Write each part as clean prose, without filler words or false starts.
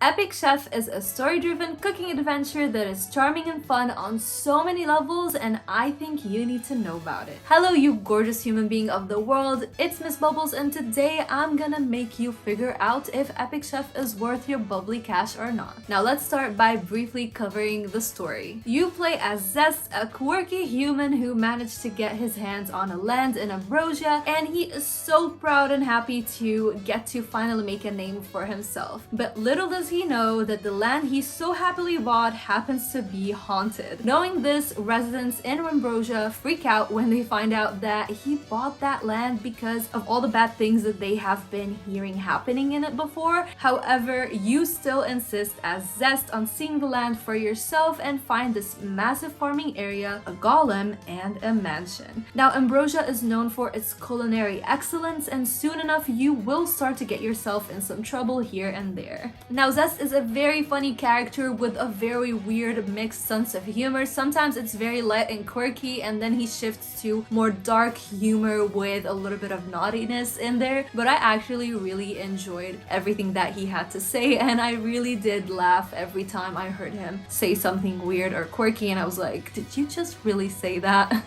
Epic Chef is a story-driven cooking adventure that is charming and fun on so many levels, and I think you need to know about it. Hello, you gorgeous human being of the world, it's Miss Bubbles, and today I'm gonna make you figure out if Epic Chef is worth your bubbly cash or not. Now let's start by briefly covering the story. You play as Zest, a quirky human who managed to get his hands on a land in Ambrosia, and he is so proud and happy to get to finally make a name for himself. But little does he know that the land he so happily bought happens to be haunted. Knowing this, residents in Ambrosia freak out when they find out that he bought that land because of all the bad things that they have been hearing happening in it before. However, you still insist as Zest on seeing the land for yourself and find this massive farming area, a golem, and a mansion. Now, Ambrosia is known for its culinary excellence, and soon enough you will start to get yourself in some trouble here and there. Now, Zest is a very funny character with a very weird mixed sense of humor. Sometimes it's very light and quirky, and then he shifts to more dark humor with a little bit of naughtiness in there. But I actually really enjoyed everything that he had to say, and I really did laugh every time I heard him say something weird or quirky, and I was like, did you just really say that?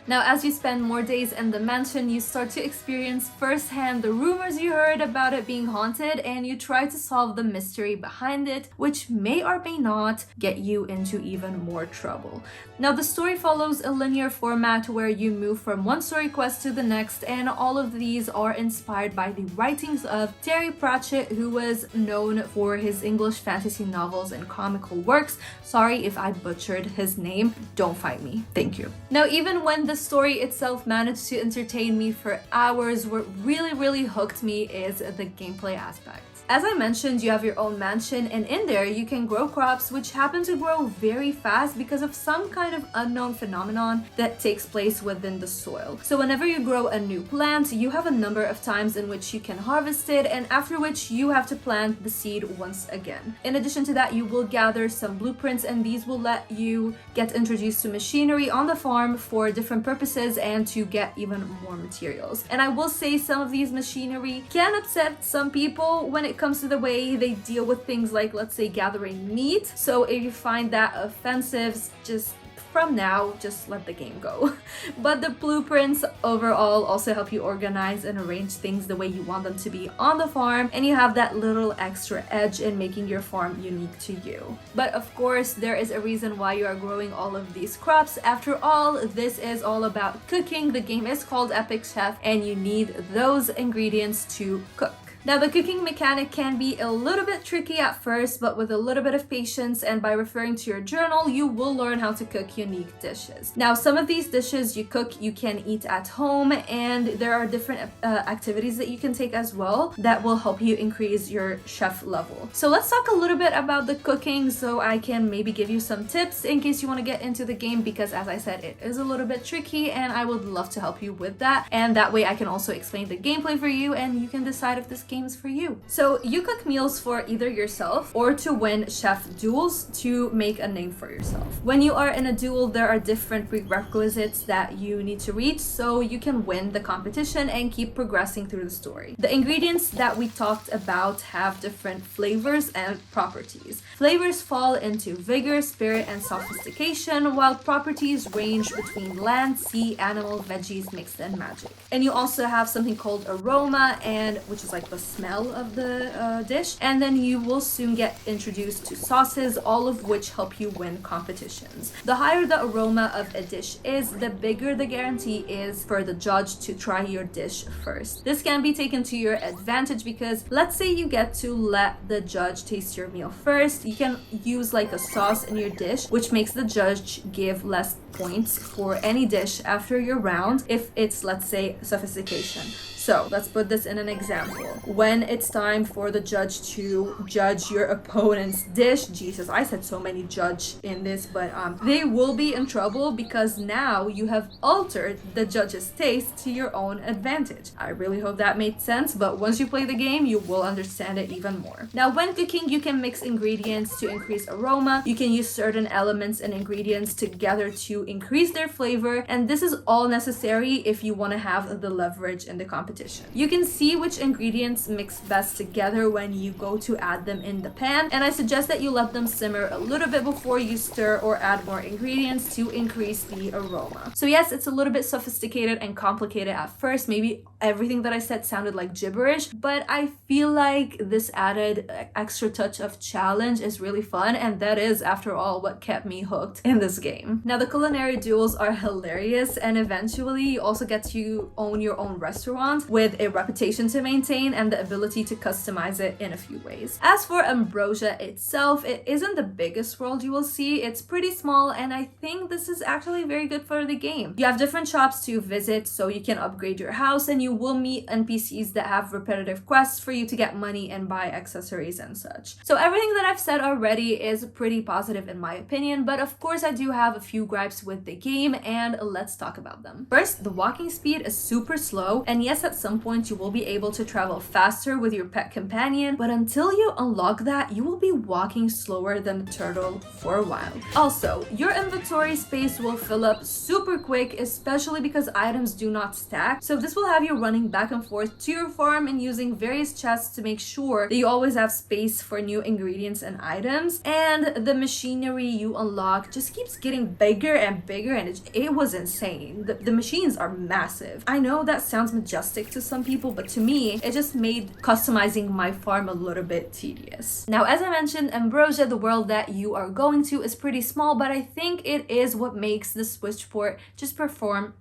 Now, as you spend more days in the mansion, you start to experience firsthand the rumors you heard about it being haunted, and you try to solve the mystery behind it, which may or may not get you into even more trouble. Now, the story follows a linear format where you move from one story quest to the next, and all of these are inspired by the writings of Terry Pratchett, who was known for his English fantasy novels and comical works. Sorry if I butchered his name. Don't fight me. Thank you. Now, even when the story itself managed to entertain me for hours, what really hooked me is the gameplay aspect. As I mentioned, you have your own mansion, and in there you can grow crops which happen to grow very fast because of some kind of unknown phenomenon that takes place within the soil. So whenever you grow a new plant, you have a number of times in which you can harvest it, and after which you have to plant the seed once again. In addition to that, you will gather some blueprints, and these will let you get introduced to machinery on the farm for different purposes and to get even more materials. And I will say some of these machinery can upset some people when it comes to the way they deal with things like, let's say, gathering meat. So if you find that offensive, just from now, just let the game go. But the blueprints overall also help you organize and arrange things the way you want them to be on the farm, and you have that little extra edge in making your farm unique to you. But of course, there is a reason why you are growing all of these crops. After all, this is all about cooking. The game is called Epic Chef, and you need those ingredients to cook. Now, the cooking mechanic can be a little bit tricky at first, but with a little bit of patience and by referring to your journal, you will learn how to cook unique dishes. Now, some of these dishes you cook, you can eat at home, and there are different activities that you can take as well that will help you increase your chef level. So let's talk a little bit about the cooking so I can maybe give you some tips in case you want to get into the game, because as I said, it is a little bit tricky and I would love to help you with that. And that way I can also explain the gameplay for you and you can decide if this games for you. So you cook meals for either yourself or to win chef duels to make a name for yourself. When you are in a duel, there are different prerequisites that you need to reach so you can win the competition and keep progressing through the story. The ingredients that we talked about have different flavors and properties. Flavors fall into vigor, spirit, and sophistication, while properties range between land, sea, animal, veggies, mixed, and magic. And you also have something called aroma, and which is like the smell of the dish, and then you will soon get introduced to sauces, all of which help you win competitions. The higher the aroma of a dish is, the bigger the guarantee is for the judge to try your dish first. This can be taken to your advantage because let's say you get to let the judge taste your meal first, you can use like a sauce in your dish, which makes the judge give less points for any dish after your round if it's, let's say, sophistication. So let's put this in an example. When it's time for the judge to judge your opponent's dish, Jesus, I said so many judge in this, but they will be in trouble because now you have altered the judge's taste to your own advantage. I really hope that made sense, but once you play the game, you will understand it even more. Now, when cooking, you can mix ingredients to increase aroma. You can use certain elements and ingredients together to increase their flavor, and this is all necessary if you want to have the leverage in the competition. competition. You can see which ingredients mix best together when you go to add them in the pan, and I suggest that you let them simmer a little bit before you stir or add more ingredients to increase the aroma. So yes, it's a little bit sophisticated and complicated at first. Maybe everything that I said sounded like gibberish, but I feel like this added extra touch of challenge is really fun, and that is, after all, what kept me hooked in this game. Now, the culinary duels are hilarious, and eventually you also get to own your own restaurant with a reputation to maintain and the ability to customize it in a few ways. As for Ambrosia itself, it isn't the biggest world you will see. It's pretty small, and I think this is actually very good for the game. You have different shops to visit, so you can upgrade your house, and you will meet NPCs that have repetitive quests for you to get money and buy accessories and such. So everything that I've said already is pretty positive in my opinion, but of course I do have a few gripes with the game, and let's talk about them. First, the walking speed is super slow, and yes, at some point you will be able to travel faster with your pet companion, but until you unlock that, you will be walking slower than the turtle for a while. Also, your inventory space will fill up super quick, especially because items do not stack, so this will have you running back and forth to your farm and using various chests to make sure that you always have space for new ingredients and items, and the machinery you unlock just keeps getting bigger and bigger, and it was insane. The machines are massive. I know that sounds majestic to some people, but to me, it just made customizing my farm a little bit tedious. Now, as I mentioned, Ambrosia, the world that you are going to, is pretty small, but I think it is what makes the Switch port just perform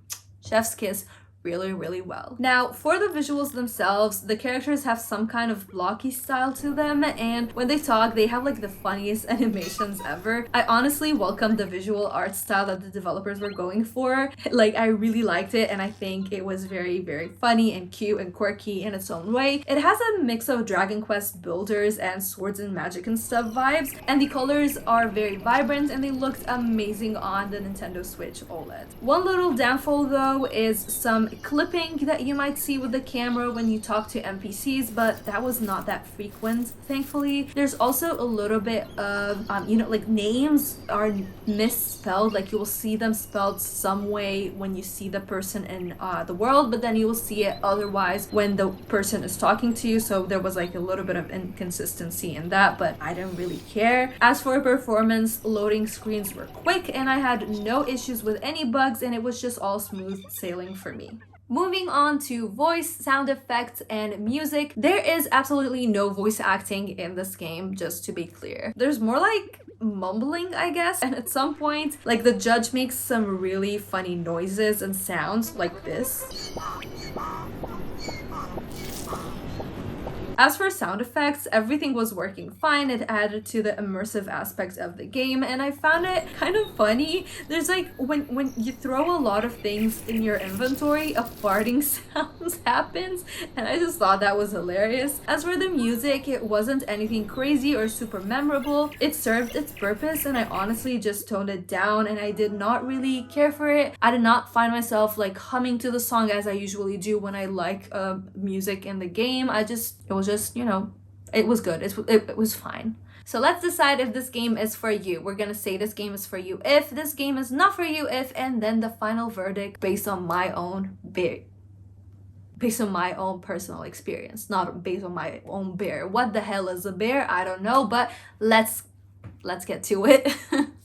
chef's kiss really well. Now, for the visuals themselves, the characters have some kind of blocky style to them, and when they talk, they have like the funniest animations ever. I honestly welcome the visual art style that the developers were going for. Like, I really liked it, and I think it was very funny and cute and quirky in its own way. It has a mix of Dragon Quest builders and swords and magic and stuff vibes, and the colors are very vibrant, and they looked amazing on the Nintendo Switch OLED. One little downfall though is some clipping that you might see with the camera when you talk to NPCs, but that was not that frequent, thankfully. There's also a little bit of, like names are misspelled, like you will see them spelled some way when you see the person in the world, but then you will see it otherwise when the person is talking to you, so there was like a little bit of inconsistency in that, but I didn't really care. As for performance, loading screens were quick, and I had no issues with any bugs, and it was just all smooth sailing for me. Moving on to voice, sound effects, and music, there is absolutely no voice acting in this game, just to be clear. There's more like mumbling, I guess, and at some point, like, the judge makes some really funny noises and sounds like this. As for sound effects, everything was working fine. It added to the immersive aspect of the game, and I found it kind of funny. There's like, when you throw a lot of things in your inventory, a farting sound happens, and I just thought that was hilarious. As for the music, it wasn't anything crazy or super memorable. It served its purpose, and I honestly just toned it down, and I did not really care for it. I did not find myself like humming to the song as I usually do when I like music in the game. It was just, you know, it was good. It was fine. So let's decide if this game is for you. We're gonna say this game is for you if, this game is not for you if, and then the final verdict based on my own personal experience, not based on my own bear. What the hell is a bear? I don't know, but let's get to it.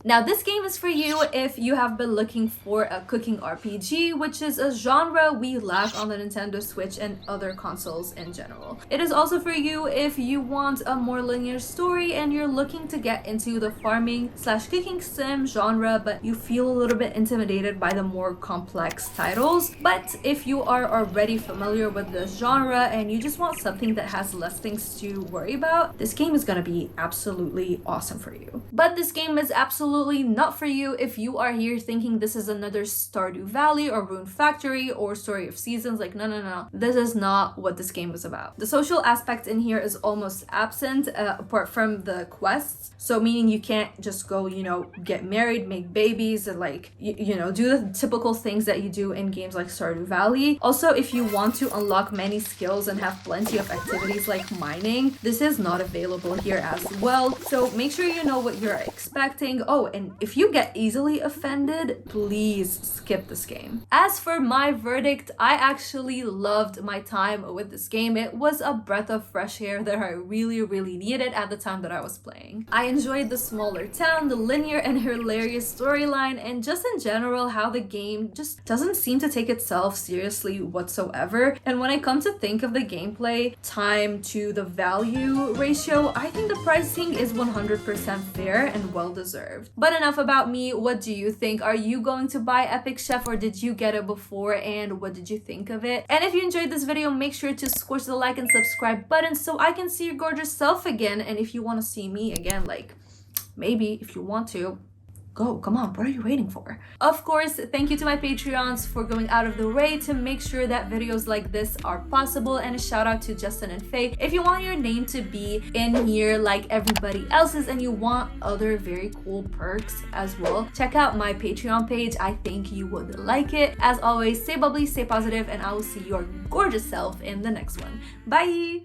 Now, this game is for you if you have been looking for a cooking RPG, which is a genre we lack on the Nintendo Switch and other consoles in general. It is also for you if you want a more linear story and you're looking to get into the farming/cooking sim genre, but you feel a little bit intimidated by the more complex titles. But if you are already familiar with the genre and you just want something that has less things to worry about, this game is gonna be absolutely awesome for you. But this game is absolutely not for you if you are here thinking this is another Stardew Valley or Rune Factory or Story of Seasons. Like, no. This is not what this game is about. The social aspect in here is almost absent, apart from the quests. So meaning you can't just go, you know, get married, make babies, and like, you know, do the typical things that you do in games like Stardew Valley. Also, if you want to unlock many skills and have plenty of activities like mining, this is not available here as well. So make sure you know what you're expecting. Oh, go. And if you get easily offended, please skip this game. As for my verdict, I actually loved my time with this game. It was a breath of fresh air that I really needed at the time that I was playing. I enjoyed the smaller town, the linear and hilarious storyline, and just in general how the game just doesn't seem to take itself seriously whatsoever. And when I come to think of the gameplay time to the value ratio, I think the pricing is 100% fair and well deserved. But enough about me. What do you think? Are you going to buy Epic Chef, or did you get it before, and what did you think of it? And if you enjoyed this video, make sure to squish the like and subscribe button so I can see your gorgeous self again. And if you want to see me again, like maybe if you want to, go, come on, what are you waiting for? Of course, thank you to my Patreons for going out of the way to make sure that videos like this are possible, and a shout out to Justin and Faye. If you want your name to be in here like everybody else's and you want other very cool perks as well, check out my Patreon page. I think you would like it. As always, stay bubbly, stay positive, and I will see your gorgeous self in the next one. Bye!